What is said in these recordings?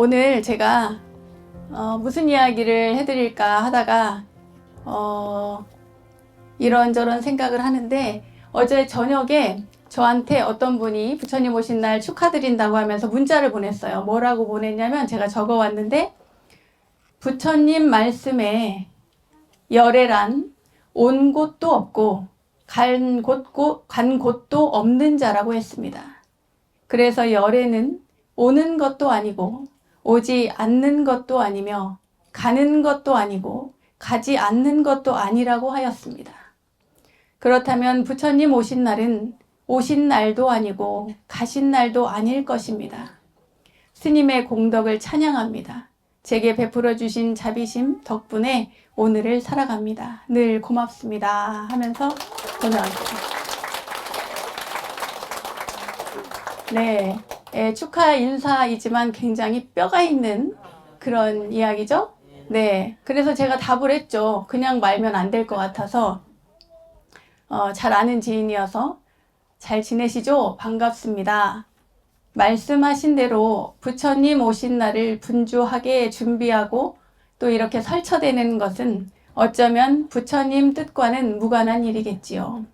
오늘 제가 무슨 이야기를 해드릴까 하다가 이런저런 생각을 하는데, 어제 저녁에 저한테 어떤 분이 부처님 오신 날 축하드린다고 하면서 문자를 보냈어요. 뭐라고 보냈냐면, 제가 적어왔는데, 부처님 말씀에 열애란 온 곳도 없고 간 곳도 없는 자라고 했습니다. 그래서 열애는 오는 것도 아니고 오지 않는 것도 아니며 가는 것도 아니고 가지 않는 것도 아니라고 하였습니다. 그렇다면 부처님 오신 날은 오신 날도 아니고 가신 날도 아닐 것입니다. 스님의 공덕을 찬양합니다. 제게 베풀어 주신 자비심 덕분에 오늘을 살아갑니다. 늘 고맙습니다 하면서 보내왔습니다. 네, 축하 인사이지만 굉장히 뼈가 있는 그런 이야기죠. 네, 그래서 제가 답을 했죠. 그냥 말면 안 될 것 같아서 잘 아는 지인이어서 잘 지내시죠? 반갑습니다. 말씀하신 대로 부처님 오신 날을 분주하게 준비하고 또 이렇게 설쳐대는 것은 어쩌면 부처님 뜻과는 무관한 일이겠지요.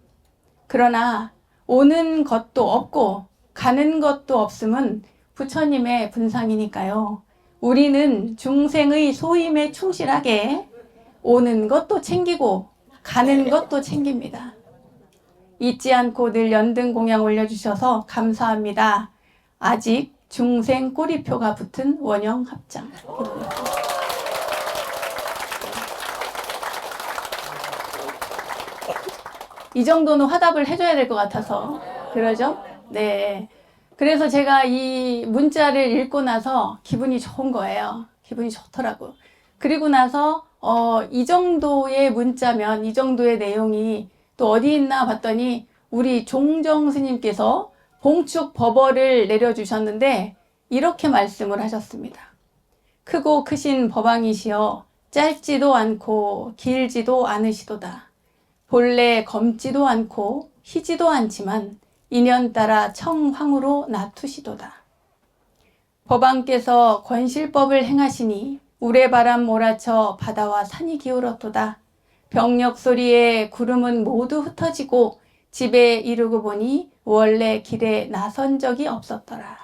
그러나 오는 것도 없고 가는 것도 없음은 부처님의 분상이니까요. 우리는 중생의 소임에 충실하게 오는 것도 챙기고 가는 것도 챙깁니다. 잊지 않고 늘 연등 공양 올려주셔서 감사합니다. 아직 중생 꼬리표가 붙은 원형 합장. 이 정도는 화답을 해줘야 될 것 같아서 그러죠? 네. 그래서 제가 이 문자를 읽고 나서 기분이 좋은 거예요. 기분이 좋더라고. 그리고 나서 이 정도의 문자면 이 정도의 내용이 또 어디 있나 봤더니 우리 종정 스님께서 봉축 법어를 내려주셨는데 이렇게 말씀을 하셨습니다. 크고 크신 법왕이시여 짧지도 않고 길지도 않으시도다. 본래 검지도 않고 희지도 않지만 인연 따라 청황으로 나투시도다. 법왕께서 권실법을 행하시니 우레바람 몰아쳐 바다와 산이 기울었도다. 병력 소리에 구름은 모두 흩어지고 집에 이르고 보니 원래 길에 나선 적이 없었더라.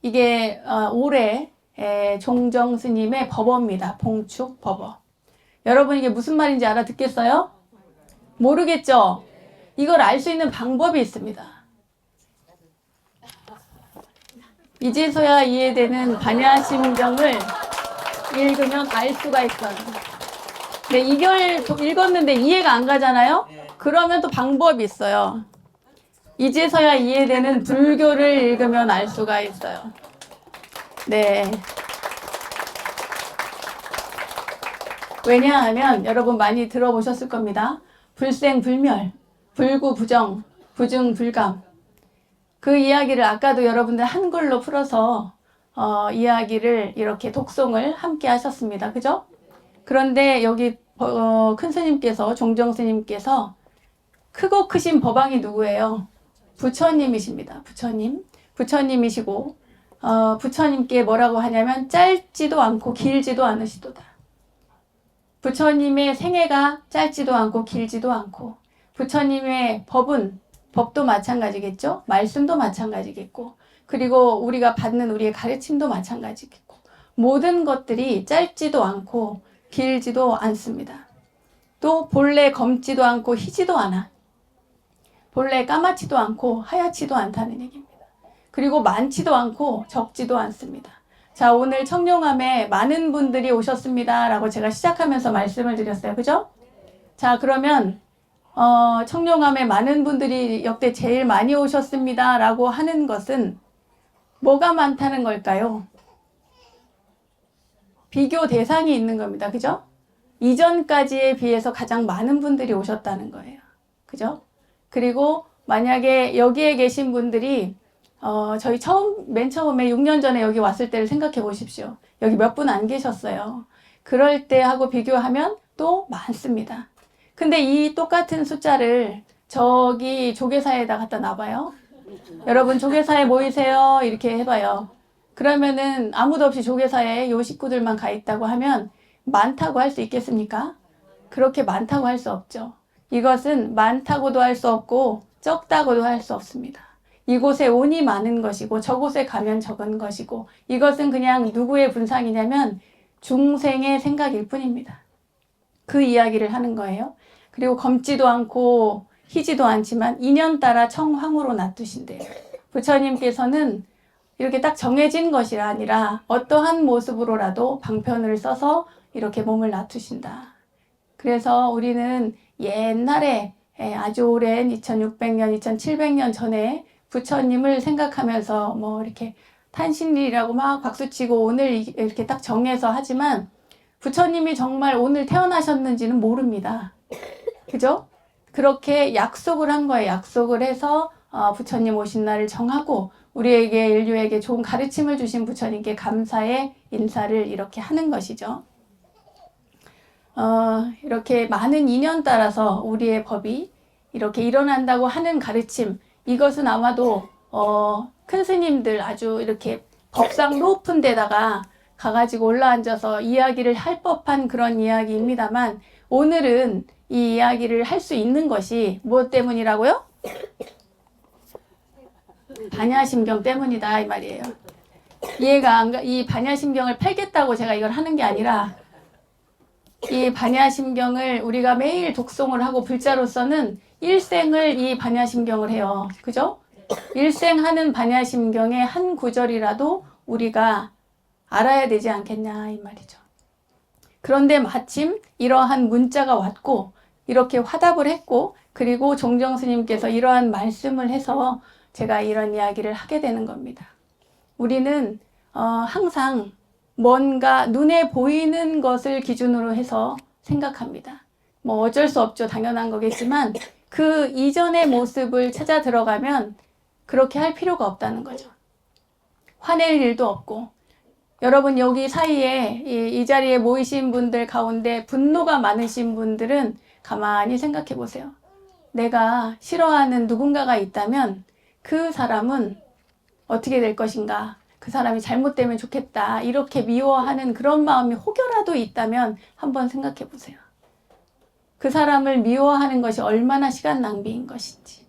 이게 올해 종정 스님의 법어입니다. 봉축 법어. 여러분 이게 무슨 말인지 알아듣겠어요? 모르겠죠? 이걸 알 수 있는 방법이 있습니다. 이제서야 이해되는 반야심경을 읽으면 알 수가 있어요. 근데 이걸 읽었는데 이해가 안 가잖아요? 그러면 또 방법이 있어요. 이제서야 이해되는 불교를 읽으면 알 수가 있어요. 네. 왜냐하면 여러분 많이 들어보셨을 겁니다. 불생불멸, 불구부정, 부중불감. 그 이야기를 아까도 여러분들 한글로 풀어서 이야기를 이렇게 독송을 함께 하셨습니다. 그죠? 그런데 여기 큰 스님께서, 종정 스님께서 크고 크신 법왕이 누구예요? 부처님이십니다. 부처님. 부처님이시고 부처님께 뭐라고 하냐면 짧지도 않고 길지도 않으시도다. 부처님의 생애가 짧지도 않고 길지도 않고, 부처님의 법도 마찬가지겠죠? 말씀도 마찬가지겠고, 그리고 우리가 받는 우리의 가르침도 마찬가지겠고, 모든 것들이 짧지도 않고 길지도 않습니다. 또 본래 검지도 않고 희지도 않아. 본래 까맣지도 않고 하얗지도 않다는 얘기입니다. 그리고 많지도 않고 적지도 않습니다. 자, 오늘 청룡암에 많은 분들이 오셨습니다 라고 제가 시작하면서 말씀을 드렸어요. 그죠? 자, 그러면 청룡암에 많은 분들이 역대 제일 많이 오셨습니다 라고 하는 것은 뭐가 많다는 걸까요? 비교 대상이 있는 겁니다. 그죠? 이전까지에 비해서 가장 많은 분들이 오셨다는 거예요. 그죠? 그리고 만약에 여기에 계신 분들이 저희 맨 처음에 6년 전에 여기 왔을 때를 생각해 보십시오. 여기 몇 분 안 계셨어요. 그럴 때하고 비교하면 또 많습니다. 근데 이 똑같은 숫자를 저기 조계사에다 갖다 놔봐요. 여러분 조계사에 모이세요. 이렇게 해봐요. 그러면은 아무도 없이 조계사에 요 식구들만 가 있다고 하면 많다고 할 수 있겠습니까? 그렇게 많다고 할 수 없죠. 이것은 많다고도 할 수 없고 적다고도 할 수 없습니다. 이곳에 온이 많은 것이고 저곳에 가면 적은 것이고 이것은 그냥 누구의 분상이냐면 중생의 생각일 뿐입니다. 그 이야기를 하는 거예요. 그리고 검지도 않고 희지도 않지만 인연 따라 청황으로 놔두신대요. 부처님께서는 이렇게 딱 정해진 것이 아니라 어떠한 모습으로라도 방편을 써서 이렇게 몸을 놔두신다. 그래서 우리는 옛날에 아주 오랜 2600년, 2700년 전에 부처님을 생각하면서 뭐 이렇게 탄신일이라고 막 박수치고 오늘 이렇게 딱 정해서 하지만 부처님이 정말 오늘 태어나셨는지는 모릅니다. 그죠? 그렇게 약속을 한 거예요. 약속을 해서 부처님 오신 날을 정하고 우리에게 인류에게 좋은 가르침을 주신 부처님께 감사의 인사를 이렇게 하는 것이죠. 이렇게 많은 인연 따라서 우리의 법이 이렇게 일어난다고 하는 가르침, 이것은 아마도 큰 스님들 아주 이렇게 법상 높은 데다가 가가지고 올라앉아서 이야기를 할 법한 그런 이야기입니다만 오늘은 이 이야기를 할 수 있는 것이 무엇 때문이라고요? 반야심경 때문이다 이 말이에요. 이해가 안 가? 이 반야심경을 팔겠다고 제가 이걸 하는 게 아니라 이 반야심경을 우리가 매일 독송을 하고 불자로서는 일생을 이 반야심경을 해요. 그죠? 일생하는 반야심경의 한 구절이라도 우리가 알아야 되지 않겠냐 이 말이죠. 그런데 마침 이러한 문자가 왔고 이렇게 화답을 했고 그리고 종정 스님께서 이러한 말씀을 해서 제가 이런 이야기를 하게 되는 겁니다. 우리는 항상 뭔가 눈에 보이는 것을 기준으로 해서 생각합니다. 뭐 어쩔 수 없죠. 당연한 거겠지만 그 이전의 모습을 찾아 들어가면 그렇게 할 필요가 없다는 거죠. 화낼 일도 없고 여러분 여기 사이에 이 자리에 모이신 분들 가운데 분노가 많으신 분들은 가만히 생각해 보세요. 내가 싫어하는 누군가가 있다면 그 사람은 어떻게 될 것인가? 그 사람이 잘못되면 좋겠다. 이렇게 미워하는 그런 마음이 혹여라도 있다면 한번 생각해 보세요. 그 사람을 미워하는 것이 얼마나 시간 낭비인 것인지.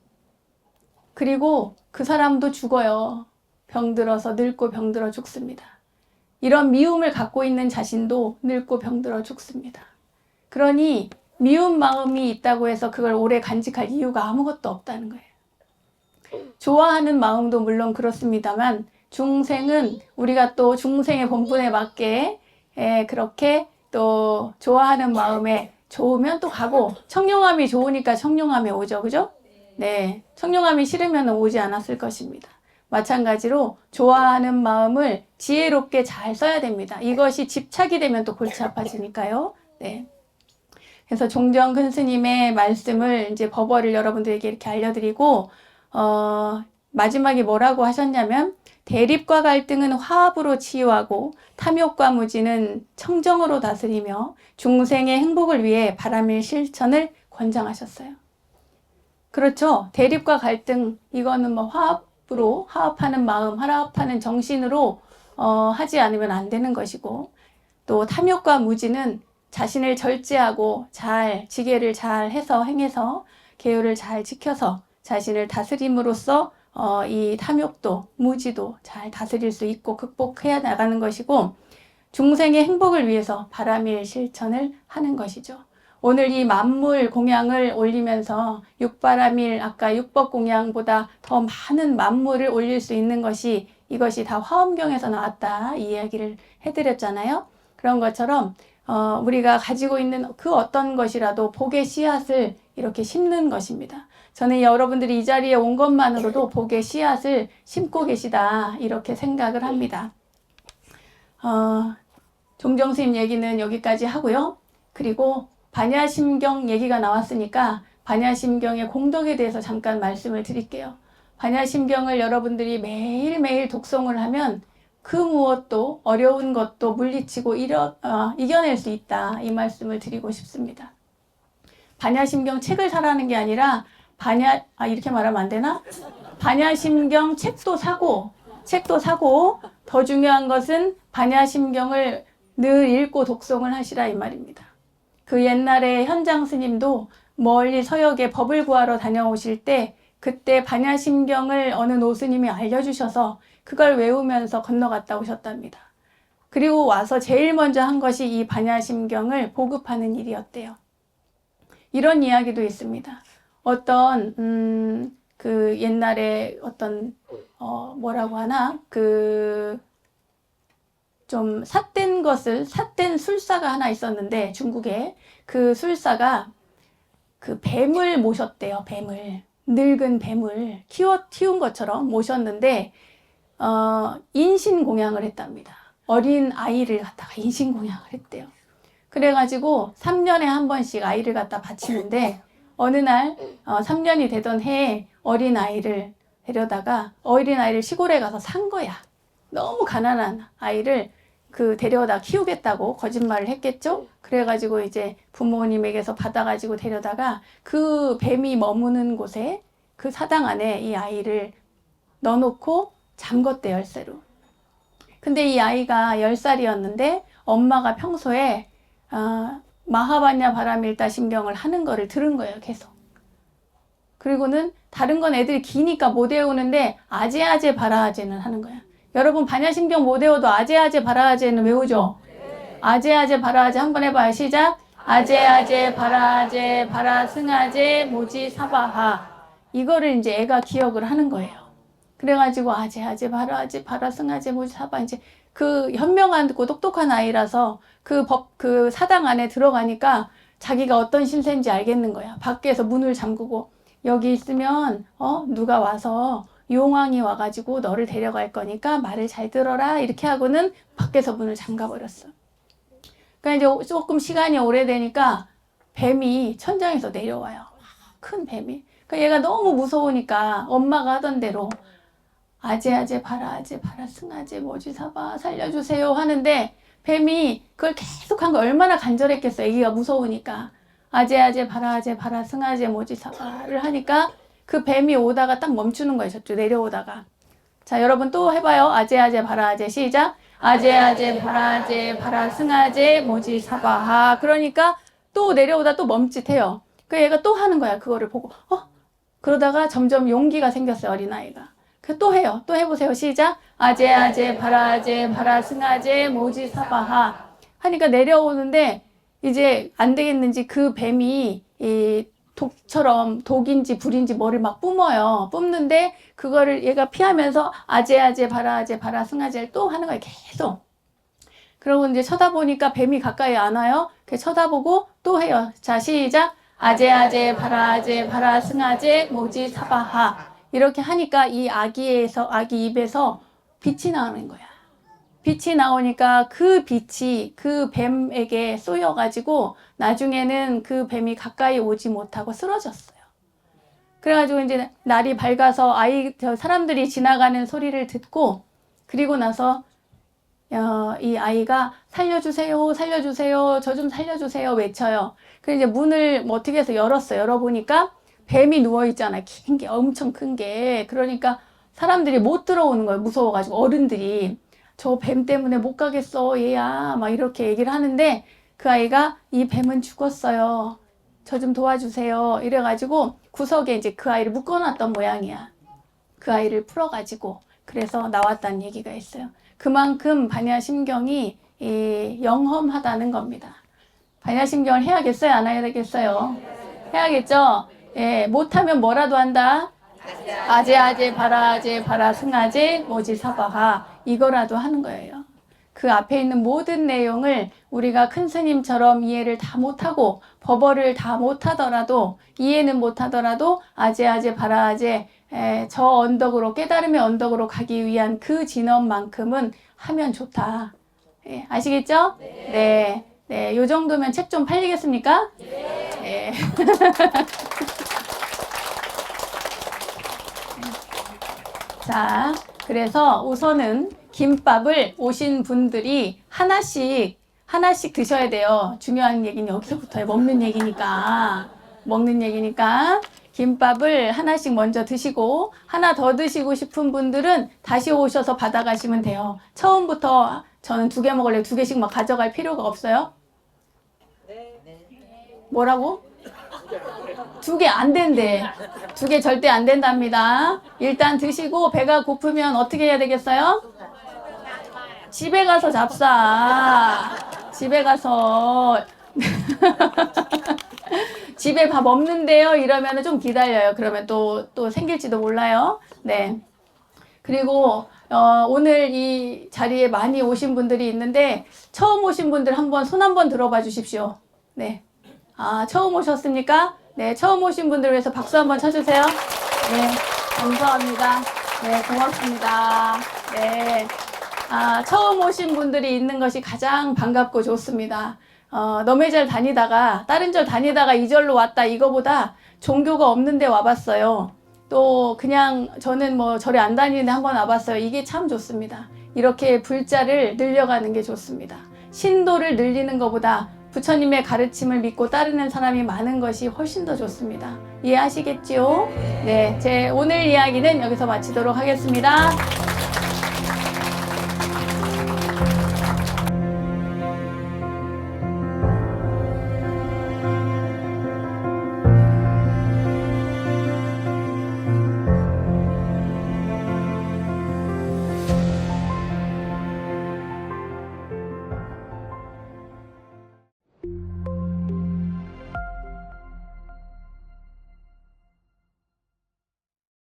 그리고 그 사람도 죽어요. 병들어서 늙고 병들어 죽습니다. 이런 미움을 갖고 있는 자신도 늙고 병들어 죽습니다. 그러니 미운 마음이 있다고 해서 그걸 오래 간직할 이유가 아무것도 없다는 거예요. 좋아하는 마음도 물론 그렇습니다만 중생은 우리가 또 중생의 본분에 맞게 그렇게 또 좋아하는 마음에 좋으면 또 가고 청룡함이 좋으니까 청룡함에 오죠. 그죠? 네, 청룡함이 싫으면 오지 않았을 것입니다. 마찬가지로 좋아하는 마음을 지혜롭게 잘 써야 됩니다. 이것이 집착이 되면 또 골치 아파지니까요. 네. 그래서 종정 큰 스님의 말씀을 이제 법어를 여러분들에게 이렇게 알려드리고 마지막에 뭐라고 하셨냐면 대립과 갈등은 화합으로 치유하고 탐욕과 무지는 청정으로 다스리며 중생의 행복을 위해 바람일 실천을 권장하셨어요. 그렇죠. 대립과 갈등 이거는 뭐 화합으로 화합하는 마음, 화합하는 정신으로 하지 않으면 안 되는 것이고 또 탐욕과 무지는 자신을 절제하고 잘 지계를 잘 해서 행해서 계율을 잘 지켜서 자신을 다스림으로써 이 탐욕도 무지도 잘 다스릴 수 있고 극복해야 나가는 것이고 중생의 행복을 위해서 바람일 실천을 하는 것이죠. 오늘 이 만물 공양을 올리면서 육바람일 아까 육법 공양보다 더 많은 만물을 올릴 수 있는 것이 이것이 다 화엄경에서 나왔다 이 이야기를 해드렸잖아요. 그런 것처럼 우리가 가지고 있는 그 어떤 것이라도 복의 씨앗을 이렇게 심는 것입니다. 저는 여러분들이 이 자리에 온 것만으로도 복의 씨앗을 심고 계시다 이렇게 생각을 합니다. 종정스님 얘기는 여기까지 하고요. 그리고 반야심경 얘기가 나왔으니까 반야심경의 공덕에 대해서 잠깐 말씀을 드릴게요. 반야심경을 여러분들이 매일매일 독송을 하면 그 무엇도 어려운 것도 물리치고 이겨낼 수 있다 이 말씀을 드리고 싶습니다. 반야심경 책을 사라는 게 아니라 이렇게 말하면 안 되나? 반야심경 책도 사고 책도 사고 더 중요한 것은 반야심경을 늘 읽고 독송을 하시라 이 말입니다. 그 옛날에 현장 스님도 멀리 서역에 법을 구하러 다녀오실 때 그때 반야심경을 어느 노스님이 알려주셔서 그걸 외우면서 건너갔다 오셨답니다. 그리고 와서 제일 먼저 한 것이 이 반야심경을 보급하는 일이었대요. 이런 이야기도 있습니다. 어떤 그 옛날에 어떤 뭐라고 하나 좀 삿된 술사가 하나 있었는데 중국에 그 술사가 그 뱀을 모셨대요. 뱀을 늙은 뱀을 키운 것처럼 모셨는데 인신공양을 했답니다. 어린 아이를 갖다가 인신공양을 했대요. 그래가지고 3년에 한 번씩 아이를 갖다 바치는데 어느 날 3년이 되던 해에 어린아이를 데려다가 어린아이를 시골에 가서 산 거야. 너무 가난한 아이를 데려다 키우겠다고 거짓말을 했겠죠? 그래가지고 이제 부모님에게서 받아가지고 데려다가 그 뱀이 머무는 곳에 그 사당 안에 이 아이를 넣어놓고 잠궜대, 열쇠로. 근데 이 아이가 10살이었는데 엄마가 평소에 마하바냐 바라밀다 심경을 하는 거를 들은 거예요, 계속. 그리고는 다른 건 애들이 기니까 못 외우는데 아제아제 바라아제는 하는 거야. 여러분 반야심경 못 외워도 아제아제 바라아제는 외우죠? 아제아제 바라아제 한번 해봐요. 시작. 아제아제 바라아제 바라승아제 모지 사바하. 이거를 이제 애가 기억을 하는 거예요. 그래가지고 아제아제 바라아제 바라승아제 모지 사바. 이제 그 현명하고 똑똑한 아이라서 그 사당 안에 들어가니까 자기가 어떤 신세인지 알겠는 거야. 밖에서 문을 잠그고 여기 있으면 누가 와서 용왕이 와가지고 너를 데려갈 거니까 말을 잘 들어라 이렇게 하고는 밖에서 문을 잠가버렸어. 그러니까 이제 조금 시간이 오래되니까 뱀이 천장에서 내려와요. 큰 뱀이. 그러니까 얘가 너무 무서우니까 엄마가 하던 대로 아제아제 바라아제 바라승아제 모지사바 살려주세요 하는데 뱀이 그걸 계속 한 거 얼마나 간절했겠어. 애기가 무서우니까. 아제아제 바라아제 바라승아제 모지사바를 하니까 그 뱀이 오다가 딱 멈추는 거예요. 저쪽 내려오다가. 자, 여러분 또 해봐요. 아제아제 바라아제 시작. 아제아제 바라아제 바라승아제 모지사바하. 그러니까 또 내려오다 또 멈칫해요. 그 얘가 또 하는 거야. 그거를 보고 그러다가 점점 용기가 생겼어요. 어린아이가. 또 해요. 또 해보세요. 시작. 아제아제 바라아제 바라승아제 모지사바하. 하니까 내려오는데 이제 안 되겠는지 그 뱀이 이 독처럼 독인지 불인지 뭐를 막 뿜어요. 뿜는데 그거를 얘가 피하면서 아제아제 바라아제 바라승아제를 또 하는 거예요. 계속. 그러고 이제 쳐다보니까 뱀이 가까이 안 와요. 쳐다보고 또 해요. 자, 시작. 아제아제 바라아제 바라승아제 모지사바하. 이렇게 하니까 이 아기 입에서 빛이 나오는 거야. 빛이 나오니까 그 빛이 그 뱀에게 쏘여가지고 나중에는 그 뱀이 가까이 오지 못하고 쓰러졌어요. 그래가지고 이제 날이 밝아서 사람들이 지나가는 소리를 듣고 그리고 나서 이 아이가 살려주세요, 살려주세요, 저 좀 살려주세요 외쳐요. 그래서 이제 문을 어떻게 해서 열었어요. 열어보니까 뱀이 누워있잖아요. 긴 게, 엄청 큰 게. 그러니까 사람들이 못 들어오는 거예요. 무서워가지고 어른들이. 저 뱀 때문에 못 가겠어 얘야 막 이렇게 얘기를 하는데 그 아이가 이 뱀은 죽었어요. 저 좀 도와주세요. 이래가지고 구석에 이제 그 아이를 묶어놨던 모양이야. 그 아이를 풀어가지고 그래서 나왔다는 얘기가 있어요. 그만큼 반야심경이 영험하다는 겁니다. 반야심경을 해야겠어요? 안 해야겠어요? 해야겠죠? 예, 못하면 뭐라도 한다? 아제아제 바라아제 바라승아제 모지사바하. 이거라도 하는 거예요. 그 앞에 있는 모든 내용을 우리가 큰 스님처럼 이해를 다 못하고 법어를 다 못하더라도 이해는 못하더라도 아제아제 바라아제 저 언덕으로 깨달음의 언덕으로 가기 위한 그 진언만큼은 하면 좋다. 예, 아시겠죠? 네. 네, 요 정도면 책 좀 팔리겠습니까? 네. 자, 그래서 우선은 김밥을 오신 분들이 하나씩 드셔야 돼요. 중요한 얘기는 여기서부터요. 먹는 얘기니까. 김밥을 하나씩 먼저 드시고 하나 더 드시고 싶은 분들은 다시 오셔서 받아가시면 돼요. 처음부터 저는 2개 먹을래요. 2개씩 막 가져갈 필요가 없어요. 뭐라고? 2개 안 된대. 2개 절대 안 된답니다. 일단 드시고 배가 고프면 어떻게 해야 되겠어요? 집에 가서 잡사. 집에 가서 집에 밥 없는데요 이러면 좀 기다려요. 그러면 또 생길지도 몰라요. 네. 그리고 오늘 이 자리에 많이 오신 분들이 있는데 처음 오신 분들 한번 손 한번 들어봐 주십시오. 네. 아, 처음 오셨습니까? 네, 처음 오신 분들 위해서 박수 한번 쳐주세요. 네, 감사합니다. 네, 고맙습니다. 네. 아, 처음 오신 분들이 있는 것이 가장 반갑고 좋습니다. 너네 절 다니다가, 다른 절 다니다가 이 절로 왔다 이거보다 종교가 없는데 와봤어요. 또 그냥 저는 뭐 절에 안 다니는데 한번 와봤어요. 이게 참 좋습니다. 이렇게 불자를 늘려가는 게 좋습니다. 신도를 늘리는 것보다 부처님의 가르침을 믿고 따르는 사람이 많은 것이 훨씬 더 좋습니다. 이해하시겠지요? 네, 제 오늘 이야기는 여기서 마치도록 하겠습니다.